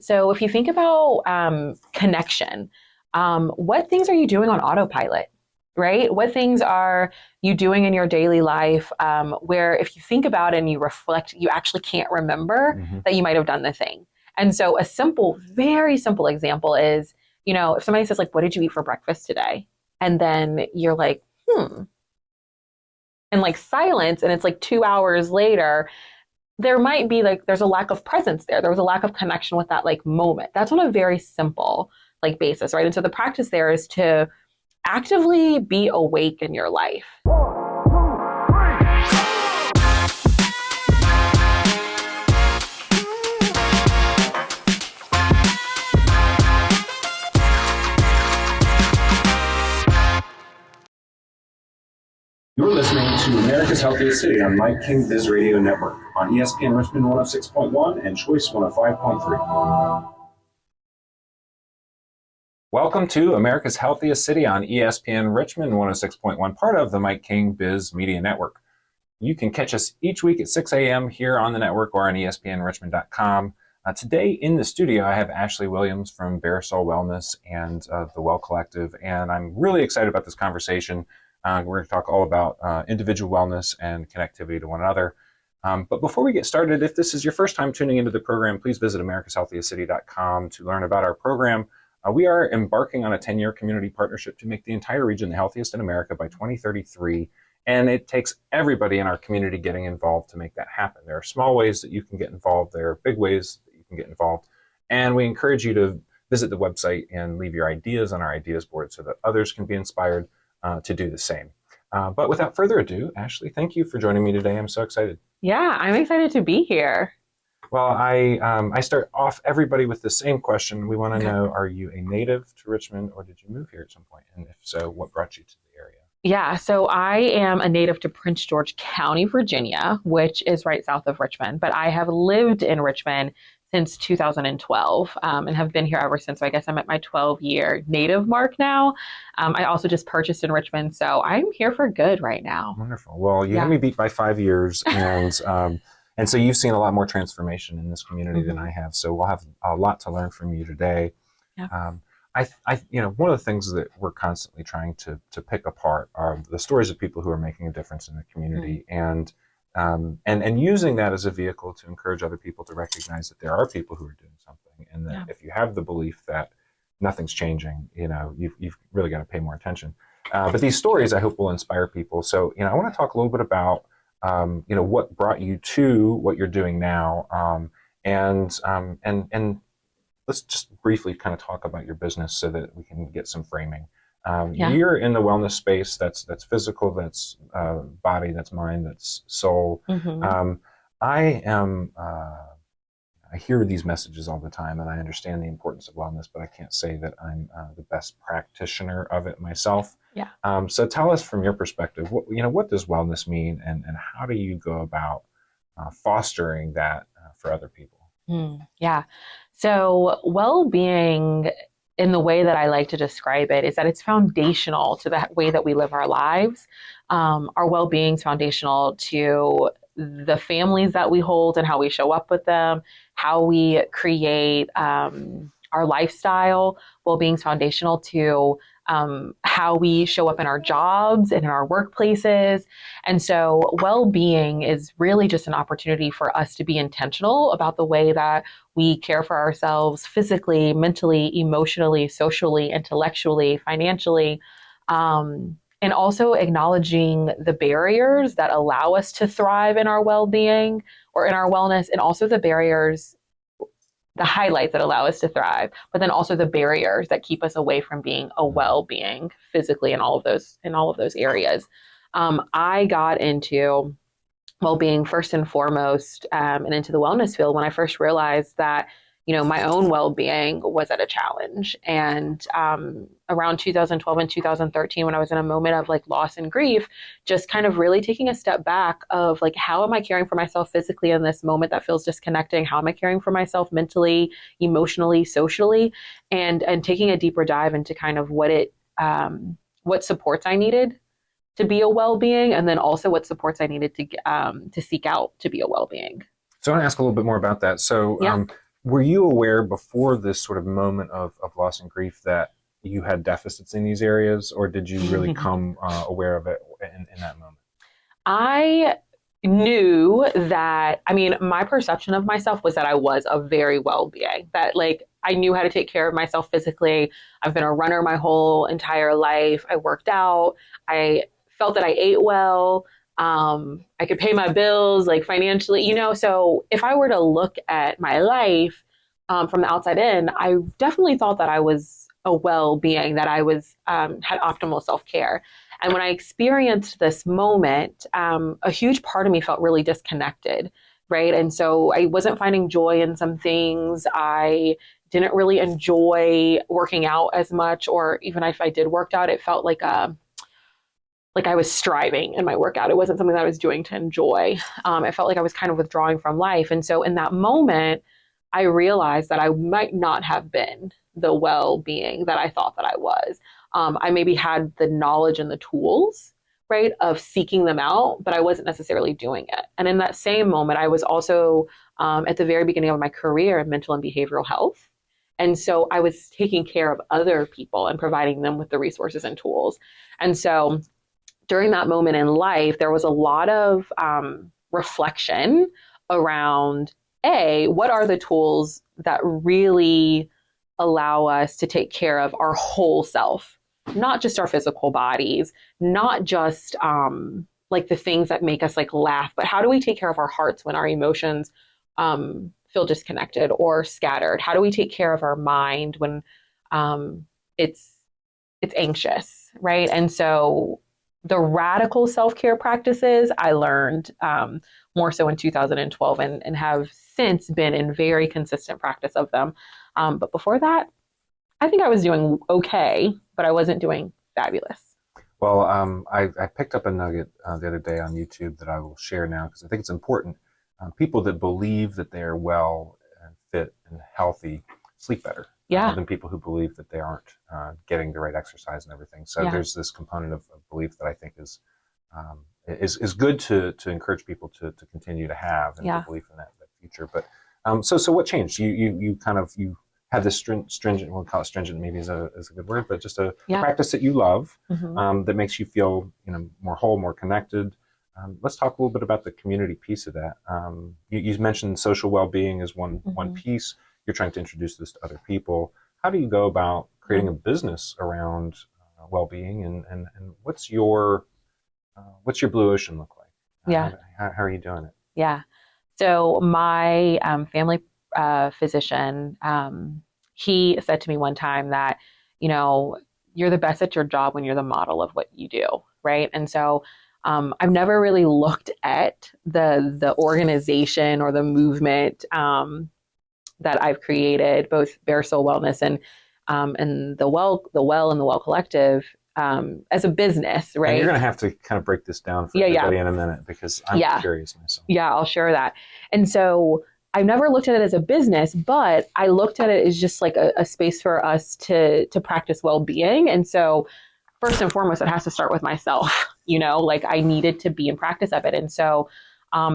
So if you think about connection, what things are you doing on autopilot, right? What things are you doing in your daily life where if you think about it and you reflect, you actually can't remember Hmm. that you might have done the thing. And so a simple, very simple example is, if somebody says like, what did you eat for breakfast today? And then you're like, and like silence, and it's like 2 hours later, there might be like there's a lack of presence there. There was a lack of connection with that like moment. That's on a very simple like basis, right? And so the practice there is to actively be awake in your life. You're listening to America's Healthiest City on Mike King Biz Radio Network on ESPN Richmond 106.1 and Choice 105.3. Welcome to America's Healthiest City on ESPN Richmond 106.1, part of the Mike King Biz Media Network. You can catch us each week at 6 a.m. here on the network or on ESPNRichmond.com. Today in the studio, I have Ashley Williams from Barisol Wellness and the Well Collective, and I'm really excited about this conversation. We're going to talk all about individual wellness and connectivity to one another. But before we get started, if this is your first time tuning into the program, please visit americashealthiestcity.com to learn about our program. We are embarking on a 10-year community partnership to make the entire region the healthiest in America by 2033. And it takes everybody in our community getting involved to make that happen. There are small ways that you can get involved. There are big ways that you can get involved. And we encourage you to visit the website and leave your ideas on our ideas board so that others can be inspired to do the same. But without further ado, Ashley, thank you for joining me today. I'm so excited. Yeah, I'm excited to be here. Well, I start off everybody with the same question. We want to know, are you a native to Richmond or did you move here at some point? And if so, what brought you to the area? Yeah, so I am a native to Prince George County, Virginia, which is right south of Richmond, but I have lived in Richmond since 2012 and have been here ever since. So I guess I'm at my 12-year native mark now. I also just purchased in Richmond, so I'm here for good right now. Wonderful. Well, you had Yeah. me beat by 5 years, and so you've seen a lot more transformation in this community than I have. So we'll have a lot to learn from you today. Yeah. One of the things that we're constantly trying to pick apart are the stories of people who are making a difference in the community, and using that as a vehicle to encourage other people to recognize that there are people who are doing something, and that if you have the belief that nothing's changing, you've really got to pay more attention. But these stories, I hope, will inspire people. So, I want to talk a little bit about, what brought you to what you're doing now, and let's just briefly kind of talk about your business so that we can get some framing. You're in the wellness space. That's physical, that's body, that's mind, that's soul. I am. I hear these messages all the time, and I understand the importance of wellness, but I can't say that I'm the best practitioner of it myself. Yeah. So tell us from your perspective, what does wellness mean, and how do you go about fostering that for other people? Yeah. So well-being, in the way that I like to describe it, is that it's foundational to the way that we live our lives. Our well-being is foundational to the families that we hold and how we show up with them, how we create our lifestyle. Well-being is foundational to how we show up in our jobs and in our workplaces. And so well-being is really just an opportunity for us to be intentional about the way that we care for ourselves physically, mentally, emotionally, socially, intellectually, financially, and also acknowledging the barriers that allow us to thrive in our well-being or in our wellness, and also the barriers, the highlights that allow us to thrive, but then also the barriers that keep us away from being a well-being physically in all of those areas. I got into well-being first and foremost, and into the wellness field when I first realized that my own well-being was at a challenge. And around 2012 and 2013, when I was in a moment of like loss and grief, just kind of really taking a step back of like, how am I caring for myself physically in this moment that feels disconnecting? How am I caring for myself mentally, emotionally, socially, and taking a deeper dive into kind of what supports I needed to be a well-being, and then also what supports I needed to seek out to be a well-being. So I want to ask a little bit more about that. So Were you aware before this sort of moment of loss and grief that you had deficits in these areas, or did you really come aware of it in that moment? I knew that, I mean, my perception of myself was that I was a very well being, that like I knew how to take care of myself physically. I've been a runner my whole entire life. I worked out. I felt that I ate well. I could pay my bills like financially, you know. So if I were to look at my life from the outside in, I definitely thought that I was a well being, that I was had optimal self care. And when I experienced this moment, a huge part of me felt really disconnected, right? And so I wasn't finding joy in some things. I didn't really enjoy working out as much, or even if I did work out, it felt like I was striving in my workout. It wasn't something that I was doing to enjoy. It felt like I was kind of withdrawing from life. And so in that moment, I realized that I might not have been the well being that I thought that I was. I maybe had the knowledge and the tools, right, of seeking them out, but I wasn't necessarily doing it. And in that same moment, I was also at the very beginning of my career in mental and behavioral health. And so I was taking care of other people and providing them with the resources and tools. And so during that moment in life, there was a lot of reflection around what are the tools that really allow us to take care of our whole self, not just our physical bodies, not just like the things that make us like laugh, but how do we take care of our hearts when our emotions feel disconnected or scattered? How do we take care of our mind when um, it's it's anxious, right? And so the radical self-care practices I learned more so in 2012 and have since been in very consistent practice of them. But before that, I think I was doing okay, but I wasn't doing fabulous. Well, I picked up a nugget the other day on YouTube that I will share now because I think it's important. People that believe that they are well and fit and healthy sleep better Yeah. than people who believe that they aren't getting the right exercise and everything. So Yeah. there's this component of belief that I think is good to encourage people to continue to have and to Yeah. believe in that future. But so what changed? You kind of you have this stringent, we'll call it stringent, maybe is a good word, but just a Yeah. practice that you love Hmm. that makes you feel more whole, more connected. Let's talk a little bit about the community piece of that. You mentioned social well-being as one Hmm. piece. You're trying to introduce this to other people. How do you go about creating a business around well-being, and what's your blue ocean look like? Yeah. How are you doing it? Yeah. So my family physician, he said to me one time that, you know, you're the best at your job when you're the model of what you do, right? And so I've never really looked at the organization or the movement that I've created, both Bare Soul Wellness and the Well Collective as a business, And you're right? going to have to kind of break this down for Yeah, yeah, everybody in a minute because I'm yeah. curious myself. Yeah, I'll share that. And so I've never looked at it as a business, but I looked at it as just like a space for us to practice well-being. And so first and foremost, it has to start with myself, like I needed to be in practice of it. And so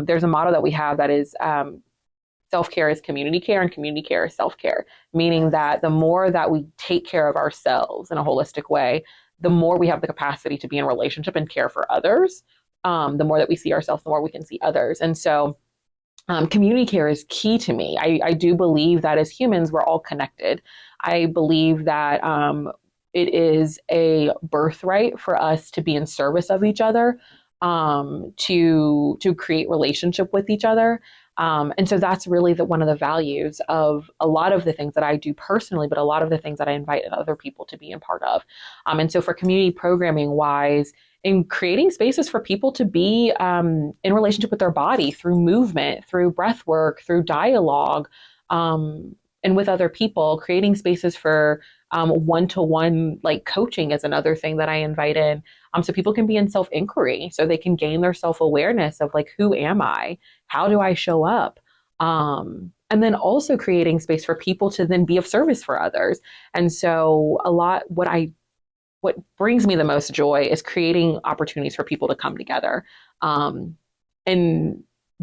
there's a motto that we have that is self-care is community care and community care is self-care, meaning that the more that we take care of ourselves in a holistic way, the more we have the capacity to be in relationship and care for others. The more that we see ourselves, the more we can see others. And so community care is key to me. I do believe that as humans, we're all connected. I believe that it is a birthright for us to be in service of each other, to create relationship with each other. And so that's really one of the values of a lot of the things that I do personally, but a lot of the things that I invite other people to be a part of. And so for community programming wise, in creating spaces for people to be in relationship with their body through movement, through breath work, through dialogue, and with other people, creating spaces for one-to-one like coaching is another thing that I invite in. So people can be in self-inquiry, so they can gain their self-awareness of like, who am I? How do I show up? And then also creating space for people to then be of service for others. And so a lot what brings me the most joy is creating opportunities for people to come together. And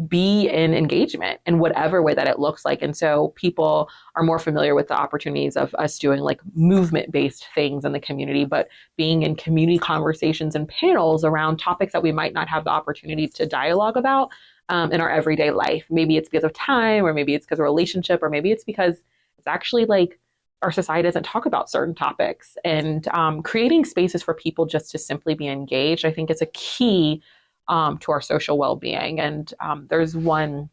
be in engagement in whatever way that it looks like. And so people are more familiar with the opportunities of us doing like movement based things in the community, but being in community conversations and panels around topics that we might not have the opportunity to dialogue about in our everyday life. Maybe it's because of time, or maybe it's because of relationship, or maybe it's because it's actually like our society doesn't talk about certain topics. And creating spaces for people just to simply be engaged, I think, is a key to our social well-being. And there's one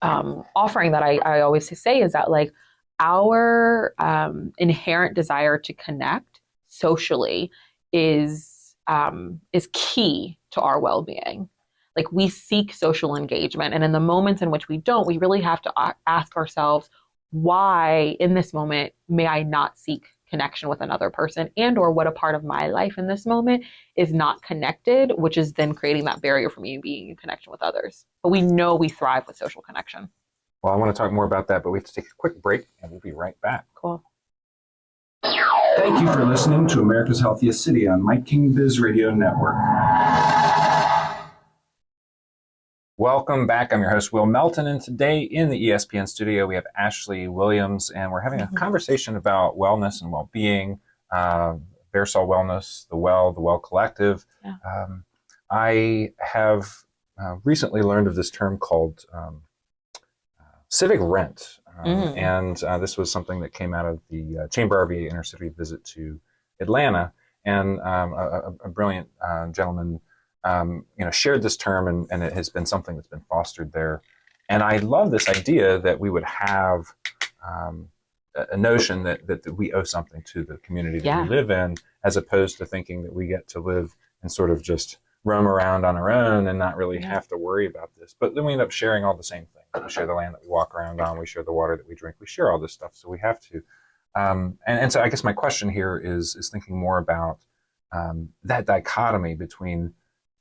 offering that I always say is that like our inherent desire to connect socially is key to our well-being. Like we seek social engagement, and in the moments in which we don't, we really have to ask ourselves, why in this moment may I not seek connection with another person, and or what a part of my life in this moment is not connected, which is then creating that barrier for me being in connection with others. But we know we thrive with social connection. Well, I want to talk more about that, but we have to take a quick break, and we'll be right back. Cool. Thank you for listening to America's Healthiest City on Mike King Biz Radio Network. Welcome back. I'm your host, Will Melton, and today in the ESPN studio, we have Ashley Williams, and we're having a conversation about wellness and well-being, Versol Wellness, the Well Collective. Yeah. I have recently learned of this term called civic rent, and this was something that came out of the Chamber RVA intercity visit to Atlanta, and a brilliant gentleman shared this term, and it has been something that's been fostered there. And I love this idea that we would have a notion that we owe something to the community that we live in, as opposed to thinking that we get to live and sort of just roam around on our own and not really have to worry about this. But then we end up sharing all the same things. We share the land that we walk around on. We share the water that we drink. We share all this stuff. So we have to. And so I guess my question here is thinking more about that dichotomy between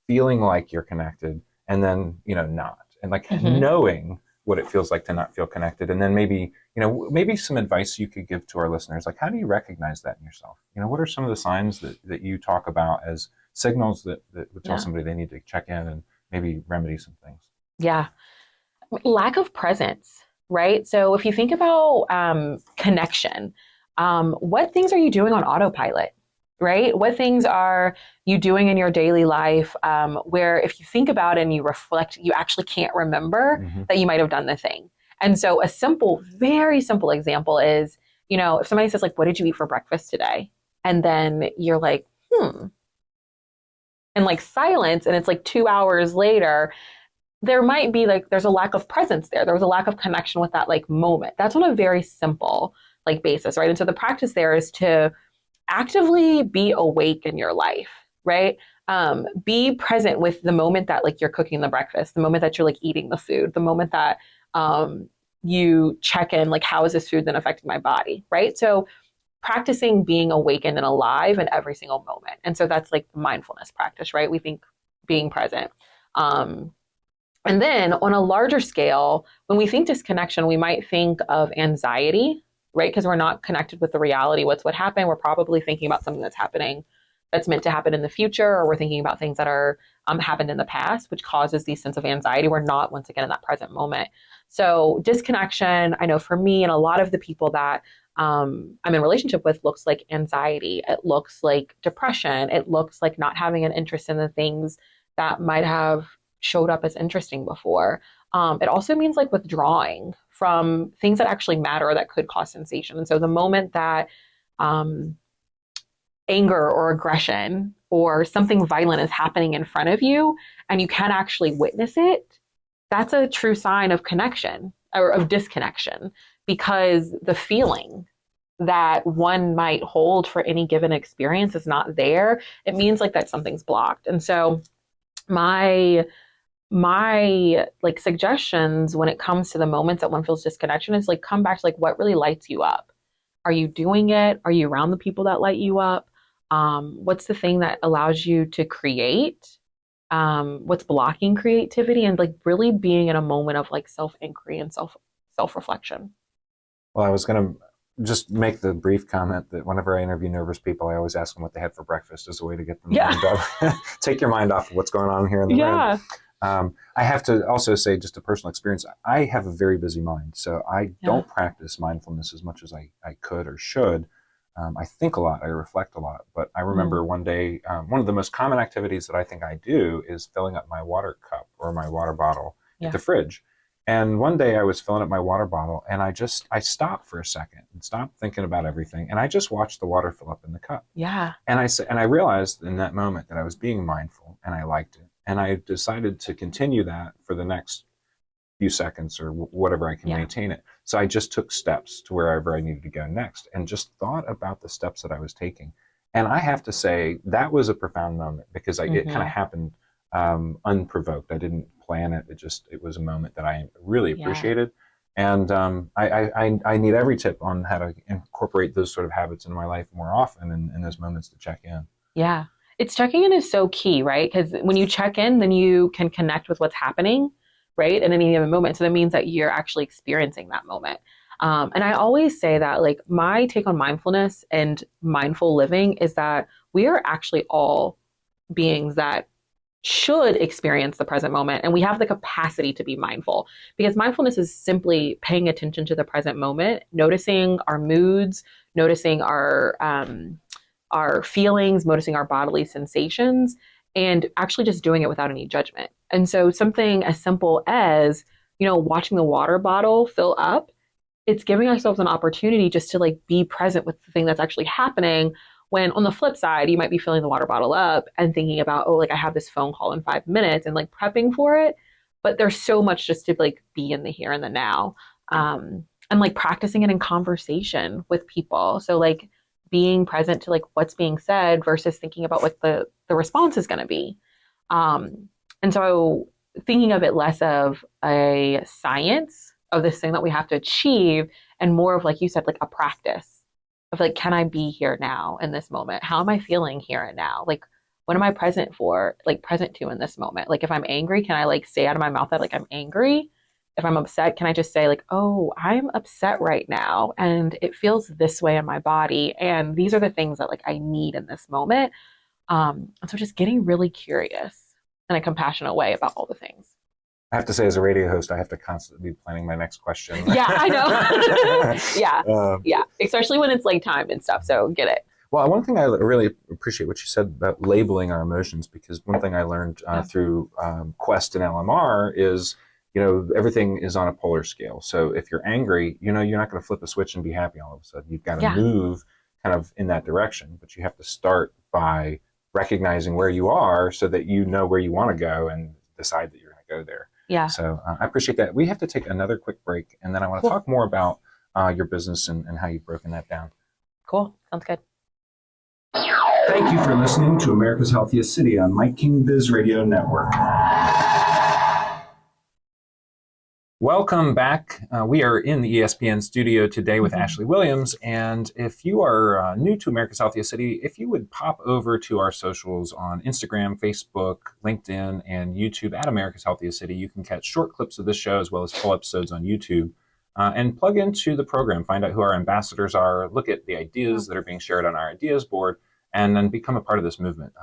feeling like you're connected and then, not. And like knowing what it feels like to not feel connected. And then maybe some advice you could give to our listeners. Like, how do you recognize that in yourself? What are some of the signs that you talk about as signals that would tell somebody they need to check in and maybe remedy some things? Yeah. Lack of presence, right? So if you think about connection, what things are you doing on autopilot? Right? What things are you doing in your daily life where if you think about it and you reflect, you actually can't remember that you might have done the thing? And so a simple, very simple example is, if somebody says like, what did you eat for breakfast today? And then you're like, and like silence, and it's like 2 hours later, there might be like, there's a lack of presence there. There was a lack of connection with that like moment. That's on a very simple like basis, right? And so the practice there is to actively be awake in your life, right? Be present with the moment that like you're cooking the breakfast, the moment that you're like eating the food, the moment that you check in, like, how is this food then affecting my body, right? So practicing being awakened and alive in every single moment. And so that's like the mindfulness practice, right? We think being present. And then on a larger scale, when we think disconnection, we might think of anxiety, right? Because we're not connected with the reality. What's what happened? We're probably thinking about something that's happening, that's meant to happen in the future, or we're thinking about things that are happened in the past, which causes these sense of anxiety. We're not, once again, in that present moment. So disconnection, I know for me and a lot of the people that I'm in relationship with, looks like anxiety. It looks like depression. It looks like not having an interest in the things that might have showed up as interesting before. It also means like withdrawing from things that actually matter or that could cause sensation. And so the moment that anger or aggression or something violent is happening in front of you and you can actually witness it, that's a true sign of connection or of disconnection, because the feeling that one might hold for any given experience is not there. It means like that something's blocked. And so my like suggestions when it comes to the moments that one feels disconnection is like, come back to like, what really lights you up? Are you doing it? Are you around the people that light you up? What's the thing that allows you to create? What's blocking creativity? And like really being in a moment of like self-inquiry and self-reflection. Well, I was going to just make the brief comment that whenever I interview nervous people, I always ask them what they had for breakfast as a way to get them mind off, take your mind off of what's going on here in the room. I have to also say, just a personal experience, I have a very busy mind. So I don't practice mindfulness as much as I could or should. I think a lot, I reflect a lot. But I remember one day, one of the most common activities that I think I do is filling up my water cup or my water bottle at the fridge. And one day I was filling up my water bottle and I stopped for a second and stopped thinking about everything. And I just watched the water fill up in the cup. Yeah. And I realized in that moment that I was being mindful and I liked it. And I decided to continue that for the next few seconds or whatever I can maintain it. So I just took steps to wherever I needed to go next and just thought about the steps that I was taking. And I have to say that was a profound moment because it kind of happened unprovoked. I didn't plan it. It was a moment that I really appreciated. And I need every tip on how to incorporate those sort of habits in my life more often in those moments to check in. Yeah. It's checking in is so key, right? Because when you check in, then you can connect with what's happening, right? In any given moment. So that means that you're actually experiencing that moment. And I always say that, like, my take on mindfulness and mindful living is that we are actually all beings that should experience the present moment. And we have the capacity to be mindful because mindfulness is simply paying attention to the present moment, noticing our moods, noticing our feelings, noticing our bodily sensations, and actually just doing it without any judgment. And so something as simple as, watching the water bottle fill up, it's giving ourselves an opportunity just to like be present with the thing that's actually happening. When on the flip side, you might be filling the water bottle up and thinking about, oh, like I have this phone call in 5 minutes and like prepping for it. But there's so much just to like be in the here and the now. And like practicing it in conversation with people. So like being present to like what's being said versus thinking about what the response is going to be. And so thinking of it less of a science of this thing that we have to achieve and more of, like you said, like a practice of like, can I be here now in this moment? How am I feeling here and now? Like, what am I present to in this moment? Like, if I'm angry, can I like say out of my mouth that like I'm angry? If I'm upset, can I just say like, oh, I'm upset right now and it feels this way in my body. And these are the things that like I need in this moment. And so just getting really curious in a compassionate way about all the things. I have to say, as a radio host, I have to constantly be planning my next question. Yeah, I know. Yeah. Especially when it's like time and stuff. So get it. Well, one thing I really appreciate what you said about labeling our emotions, because one thing I learned through Quest and LMR is, everything is on a polar scale. So if you're angry, you're not going to flip a switch and be happy all of a sudden. You've got to move kind of in that direction, but you have to start by recognizing where you are so that you know where you want to go and decide that you're going to go there. Yeah. So I appreciate that. We have to take another quick break, and then I want to talk more about your business and how you've broken that down. Cool. Sounds good. Thank you for listening to America's Healthiest City on Mike King Biz Radio Network. Welcome back. We are in the ESPN studio today with Ashley Williams. And if you are new to America's Healthiest City, if you would pop over to our socials on Instagram, Facebook, LinkedIn, and YouTube at America's Healthiest City, you can catch short clips of this show as well as full episodes on YouTube. And plug into the program, find out who our ambassadors are, look at the ideas that are being shared on our ideas board, and then become a part of this movement.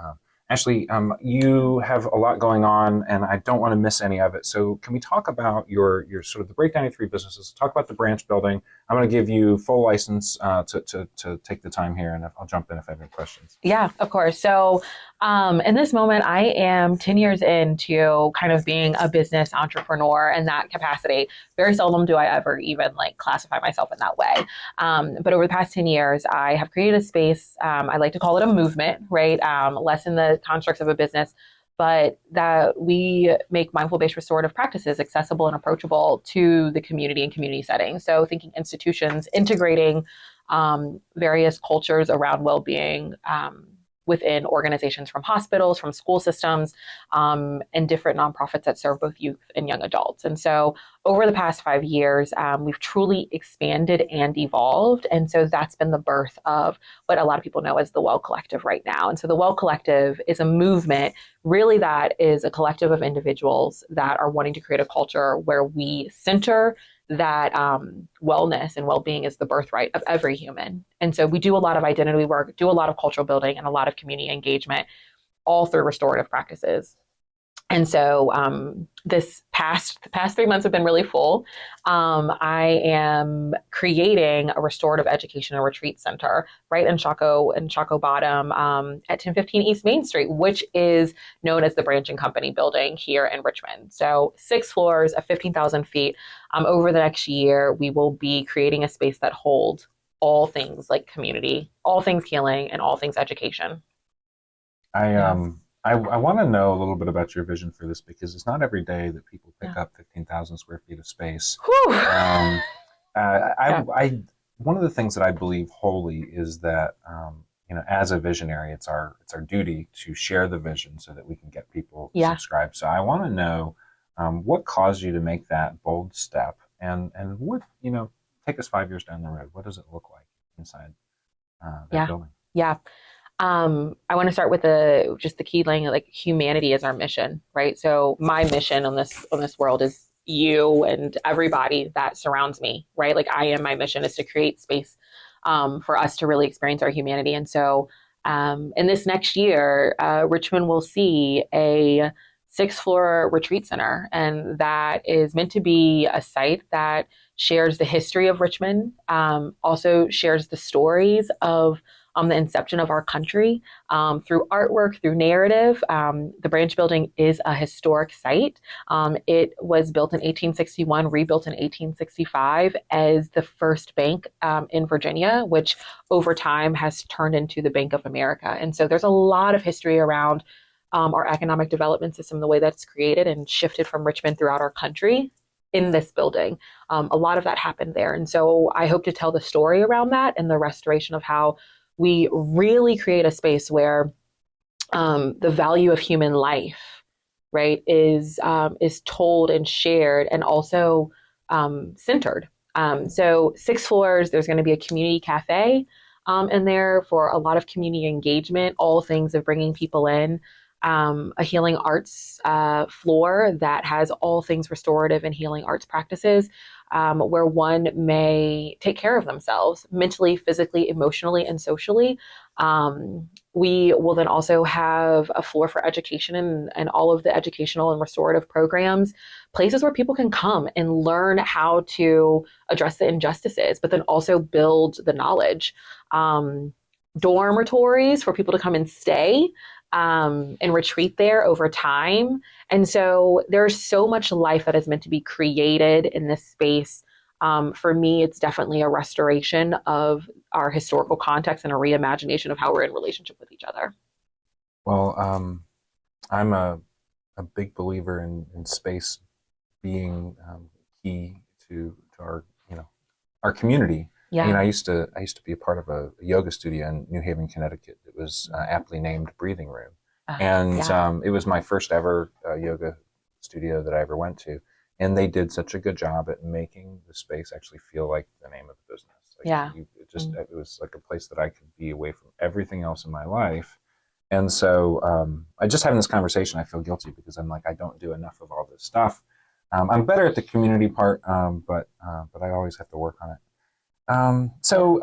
Ashley, you have a lot going on, and I don't want to miss any of it. So can we talk about your sort of the breakdown of three businesses, talk about the branch building? I'm going to give you full license to take the time here, and I'll jump in if I have any questions. Yeah, of course. So in this moment, I am 10 years into kind of being a business entrepreneur in that capacity. Very seldom do I ever even like classify myself in that way. But over the past 10 years, I have created a space. I like to call it a movement, right? Less in the constructs of a business, but that we make mindful-based restorative practices accessible and approachable to the community and community settings. So thinking institutions, integrating various cultures around well-being within organizations from hospitals, from school systems, and different nonprofits that serve both youth and young adults. And so over the past 5 years, we've truly expanded and evolved. And so that's been the birth of what a lot of people know as the Well Collective right now. And so the Well Collective is a movement really that is a collective of individuals that are wanting to create a culture where we center that wellness and well-being is the birthright of every human. And so we do a lot of identity work, do a lot of cultural building, and a lot of community engagement, all through restorative practices. And so the past 3 months have been really full. I am creating a restorative education and retreat center right in Chaco Bottom at 1015 East Main Street, which is known as the Branching Company building here in Richmond. So 6 floors of 15,000 feet. Over the next year, we will be creating a space that holds all things like community, all things healing, and all things education. I I want to know a little bit about your vision for this because it's not every day that people pick up 15,000 square feet of space. Um, I one of the things that I believe wholly is that as a visionary, it's our duty to share the vision so that we can get people subscribed. So I want to know what caused you to make that bold step, and what take us 5 years down the road. What does it look like inside that building? Yeah. I want to start with just the key line, like humanity is our mission, right? So my mission on this world is you and everybody that surrounds me, right? Like my mission is to create space for us to really experience our humanity. And so in this next year, Richmond will see a 6-floor retreat center, and that is meant to be a site that shares the history of Richmond, also shares the stories of the inception of our country through artwork, through narrative. The Branch Building is a historic site. It was built in 1861, rebuilt in 1865 as the first bank in Virginia, which over time has turned into the Bank of America. And so there's a lot of history around our economic development system, the way that's created and shifted from Richmond throughout our country in this building. A lot of that happened there. And so I hope to tell the story around that and the restoration of how we really create a space where the value of human life, right, is told and shared and also centered. So 6 floors, there's going to be a community cafe in there for a lot of community engagement, all things of bringing people in. A healing arts floor that has all things restorative and healing arts practices, where one may take care of themselves mentally, physically, emotionally, and socially. We will then also have a floor for education and all of the educational and restorative programs, places where people can come and learn how to address the injustices, but then also build the knowledge. Dormitories for people to come and stay and retreat there over time. And so there's so much life that is meant to be created in this space. For me, it's definitely a restoration of our historical context and a reimagination of how we're in relationship with each other. Well, I'm a big believer in space being key to our community. Yeah. I used to be a part of a yoga studio in New Haven, Connecticut. It was aptly named Breathing Room, and it was my first ever yoga studio that I ever went to. And they did such a good job at making the space actually feel like the name of the business. It was like a place that I could be away from everything else in my life. And so I just having this conversation, I feel guilty because I'm like, I don't do enough of all this stuff. I'm better at the community part, but I always have to work on it. So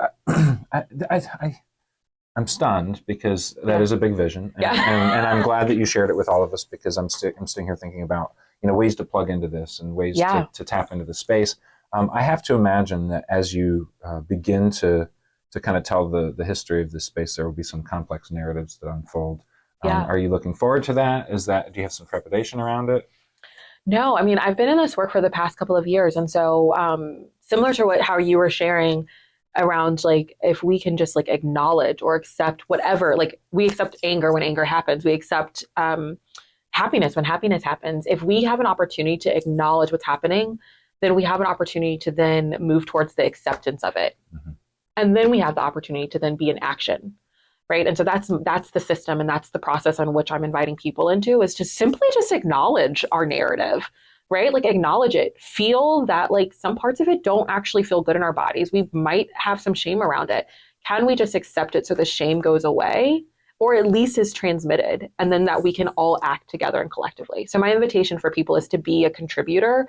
I'm stunned because that is a big vision, and I'm glad that you shared it with all of us because I'm sitting here thinking about ways to plug into this and ways to tap into the space. I have to imagine that as you begin to kind of tell the history of this space, there will be some complex narratives that unfold. Are you looking forward to that? Do you have some trepidation around it? No, I mean, I've been in this work for the past couple of years. And so similar to how you were sharing around, like, if we can just like acknowledge or accept whatever, like we accept anger when anger happens, we accept happiness when happiness happens. If we have an opportunity to acknowledge what's happening, then we have an opportunity to then move towards the acceptance of it. Mm-hmm. And then we have the opportunity to then be in action. Right. And so that's the system and that's the process on which I'm inviting people into, is to simply just acknowledge our narrative, right? Like acknowledge it, feel that like some parts of it don't actually feel good in our bodies. We might have some shame around it. Can we just accept it so the shame goes away, or at least is transmitted, and then that we can all act together and collectively? So my invitation for people is to be a contributor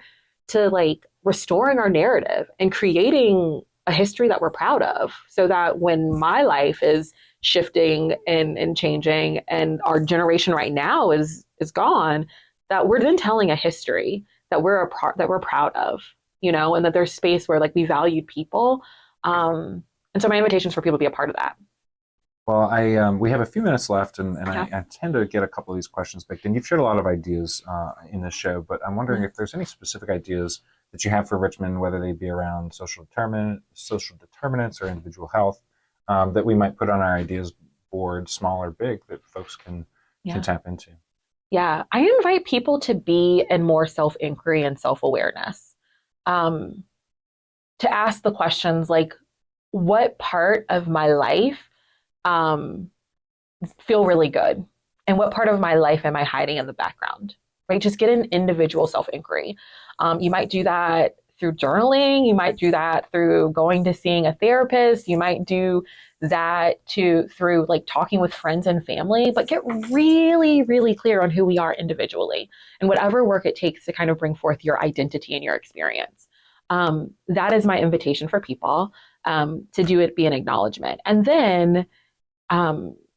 to like restoring our narrative and creating a history that we're proud of, so that when my life is shifting and changing and our generation right now is gone, that we're then telling a history that we're proud of, and that there's space where like we valued people. And so my invitation is for people to be a part of that. Well, we have a few minutes left, and Yeah. I tend to get a couple of these questions picked. And you've shared a lot of ideas in this show, but I'm wondering if there's any specific ideas that you have for Richmond, whether they be around social determinants or individual health, that we might put on our ideas board, small or big, that folks can tap into. Yeah, I invite people to be in more self-inquiry and self-awareness. To ask the questions like, what part of my life feel really good? And what part of my life am I hiding in the background? Right? Just get an individual self-inquiry. You might do that through journaling. You might do that through going to seeing a therapist. You might do that through like talking with friends and family, but get really, really clear on who we are individually and whatever work it takes to kind of bring forth your identity and your experience. That is my invitation for people, to do it, be an acknowledgement. And then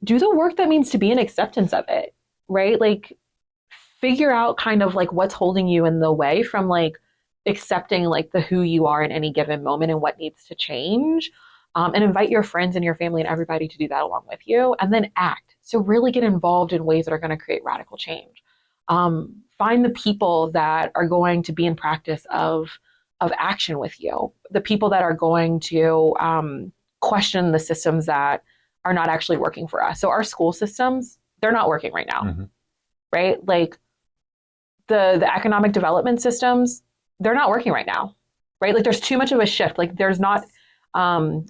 do the work that means to be an acceptance of it, right? Like figure out kind of like what's holding you in the way from like accepting like the who you are in any given moment and what needs to change. And invite your friends and your family and everybody to do that along with you, and then act. So really get involved in ways that are going to create radical change. Find the people that are going to be in practice of action with you, the people that are going to question the systems that are not actually working for us. So our school systems, they're not working right now, right? Like the economic development systems, they're not working right now, right? Like there's too much of a shift. Like there's not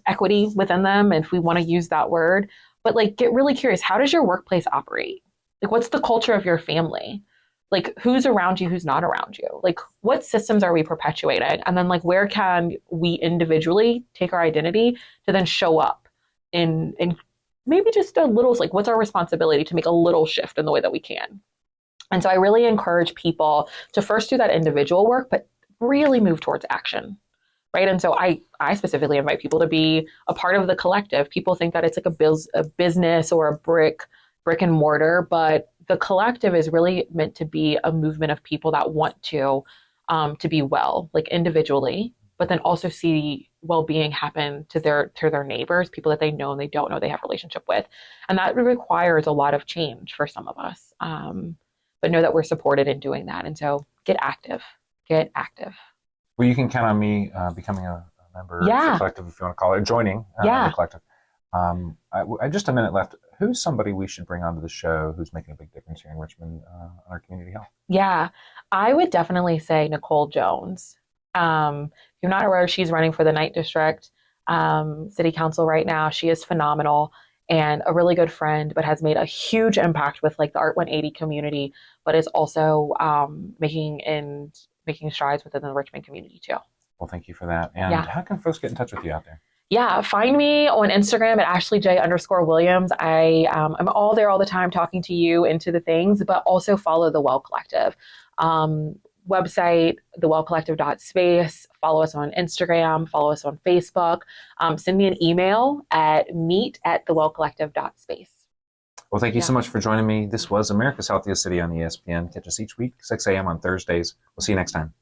equity within them, if we want to use that word. But like get really curious, how does your workplace operate? Like what's the culture of your family? Like who's around you, who's not around you? Like what systems are we perpetuating? And then like where can we individually take our identity to then show up in maybe just a little, like what's our responsibility to make a little shift in the way that we can? And so I really encourage people to first do that individual work, but really move towards action. Right. And so I specifically invite people to be a part of the collective. People think that it's like a business or a brick and mortar, but the collective is really meant to be a movement of people that want to be well, like individually, but then also see well-being happen to their neighbors, people that they know and they don't know they have a relationship with. And that requires a lot of change for some of us. But know that we're supported in doing that. And so get active. Well, you can count on me becoming a member of the collective, if you want to call it, joining the collective. I just a minute left. Who's somebody we should bring onto the show who's making a big difference here in Richmond on our community health? Yeah, I would definitely say Nicole Jones. If you're not aware, she's running for the Ninth District City Council right now. She is phenomenal and a really good friend, but has made a huge impact with like the Art 180 community, but is also making strides within the Richmond community too. Well, thank you for that. And how can folks get in touch with you out there? Yeah, find me on Instagram at AshleyJ_Williams. I'm all there all the time talking to you into the things, but also follow The Well Collective. Website, thewellcollective.space. Follow us on Instagram, follow us on Facebook. Send me an email at meet@thewellcollective.space. Well, thank you so much for joining me. This was America's Healthiest City on ESPN. Catch us each week, 6 a.m. on Thursdays. We'll see you next time.